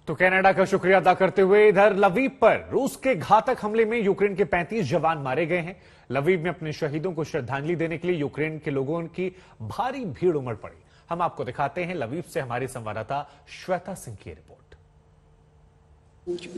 तो कनाडा का शुक्रिया अदा करते हुए इधर लवीव पर रूस के घातक हमले में यूक्रेन के 35 जवान मारे गए हैं। लवीव में अपने शहीदों को श्रद्धांजलि देने के लिए यूक्रेन के लोगों की भारी भीड़ उमड़ पड़ी। हम आपको दिखाते हैं लवीव से हमारे संवाददाता श्वेता सिंह की रिपोर्ट।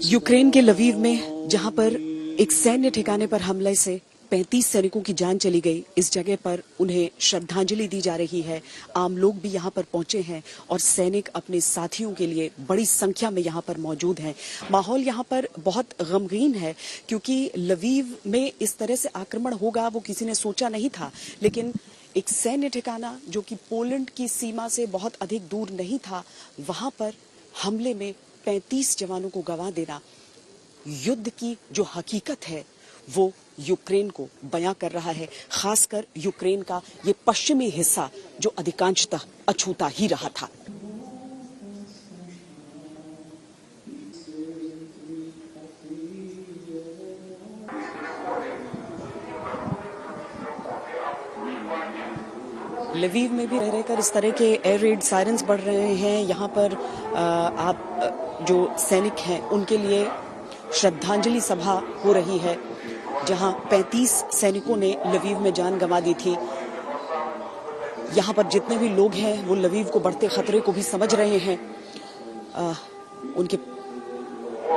यूक्रेन के लवीव में जहां पर एक सैन्य ठिकाने पर हमले से 35 सैनिकों की जान चली गई, इस जगह पर उन्हें श्रद्धांजलि दी जा रही है। आम लोग भी यहां पर पहुंचे हैं और सैनिक अपने साथियों के लिए बड़ी संख्या में यहां पर मौजूद हैं। माहौल यहां पर बहुत गमगीन है क्योंकि लवीव में इस तरह से आक्रमण होगा वो किसी ने सोचा नहीं था, लेकिन एक सैन्य ठिकाना जो कि पोलैंड की सीमा से बहुत अधिक दूर नहीं था, वहां पर हमले में 35 जवानों को गंवा देना युद्ध की जो हकीकत है वो यूक्रेन को बयां कर रहा है। खासकर यूक्रेन का ये पश्चिमी हिस्सा जो अधिकांशतः अछूता ही रहा था। लवीव में भी रह रहकर इस तरह के एयर रेड सायरन्स बढ़ रहे हैं। यहाँ पर आप जो सैनिक हैं उनके लिए श्रद्धांजलि सभा हो रही है, जहां 35 सैनिकों ने लवीव में जान गंवा दी थी। यहाँ पर जितने भी लोग हैं वो लवीव को बढ़ते खतरे को भी समझ रहे हैं। उनके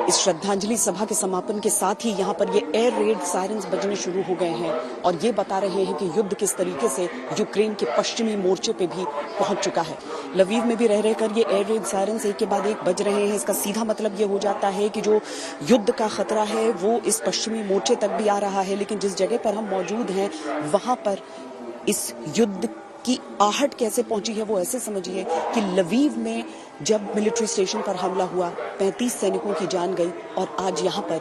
इस श्रद्धांजलि सभा के समापन के साथ ही यहाँ पर ये एयर रेड सायरन्स बजने शुरू हो गए हैं और ये बता रहे हैं कि युद्ध किस तरीके से यूक्रेन के पश्चिमी मोर्चे पे भी पहुंच चुका है। लवीव में भी रह रहकर ये एयर रेड सायरन्स एक के बाद एक बज रहे हैं। इसका सीधा मतलब ये हो जाता है कि जो युद्ध का खतरा है वो इस पश्चिमी मोर्चे तक भी आ रहा है। लेकिन जिस जगह पर हम मौजूद हैं वहां पर इस युद्ध की आहट कैसे पहुंची है वो ऐसे समझिए कि लवीव में जब मिलिट्री स्टेशन पर हमला हुआ 35 सैनिकों की जान गई और आज यहाँ पर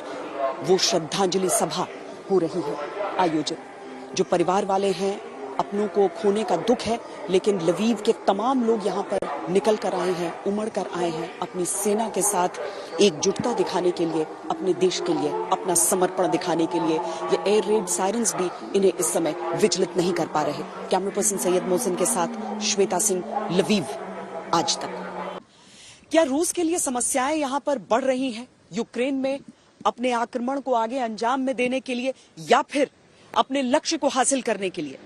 वो श्रद्धांजलि सभा हो रही है आयोजित। जो परिवार वाले हैं अपनों को खोने का दुख है, लेकिन लवीव के तमाम लोग यहाँ पर निकल कर आए हैं, उमड़ कर आए हैं अपनी सेना के साथ एकजुटता दिखाने के लिए, अपने देश के लिए अपना समर्पण दिखाने के लिए। ये एयर रेड सायरन्स भी इन्हें इस समय विचलित नहीं कर पा रहे। कैमरा पर्सन सैयद मोहसिन के साथ श्वेता सिंह, लवीव, आज तक। क्या रूस के लिए समस्याएं यहाँ पर बढ़ रही हैं यूक्रेन में अपने आक्रमण को आगे अंजाम में देने के लिए या फिर अपने लक्ष्य को हासिल करने के लिए?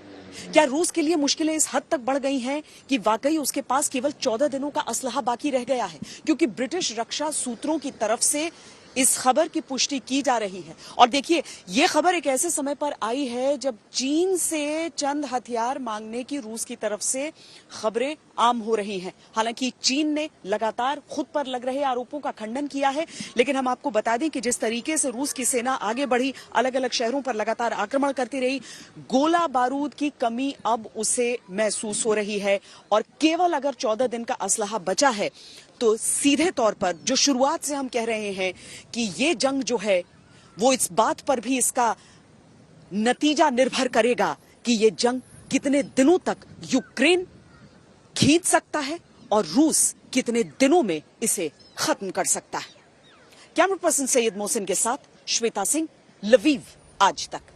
क्या रूस के लिए मुश्किलें इस हद तक बढ़ गई हैं कि वाकई उसके पास केवल 14 दिनों का असलहा बाकी रह गया है? क्योंकि ब्रिटिश रक्षा सूत्रों की तरफ से इस खबर की पुष्टि की जा रही है। और देखिए, ये खबर एक ऐसे समय पर आई है जब चीन से चंद हथियार मांगने की रूस की तरफ से खबरें आम हो रही हैं। हालांकि चीन ने लगातार खुद पर लग रहे आरोपों का खंडन किया है, लेकिन हम आपको बता दें कि जिस तरीके से रूस की सेना आगे बढ़ी, अलग अलग शहरों पर लगातार आक्रमण करती रही, गोला बारूद की कमी अब उसे महसूस हो रही है। और केवल अगर 14 दिन का असलहा बचा है तो सीधे तौर पर जो शुरुआत से हम कह रहे हैं कि ये जंग जो है वो इस बात पर भी इसका नतीजा निर्भर करेगा कि ये जंग कितने दिनों तक यूक्रेन खींच सकता है और रूस कितने दिनों में इसे खत्म कर सकता है। कैमरा पर्सन सैयद मोहसिन के साथ श्वेता सिंह, लवीव, आज तक।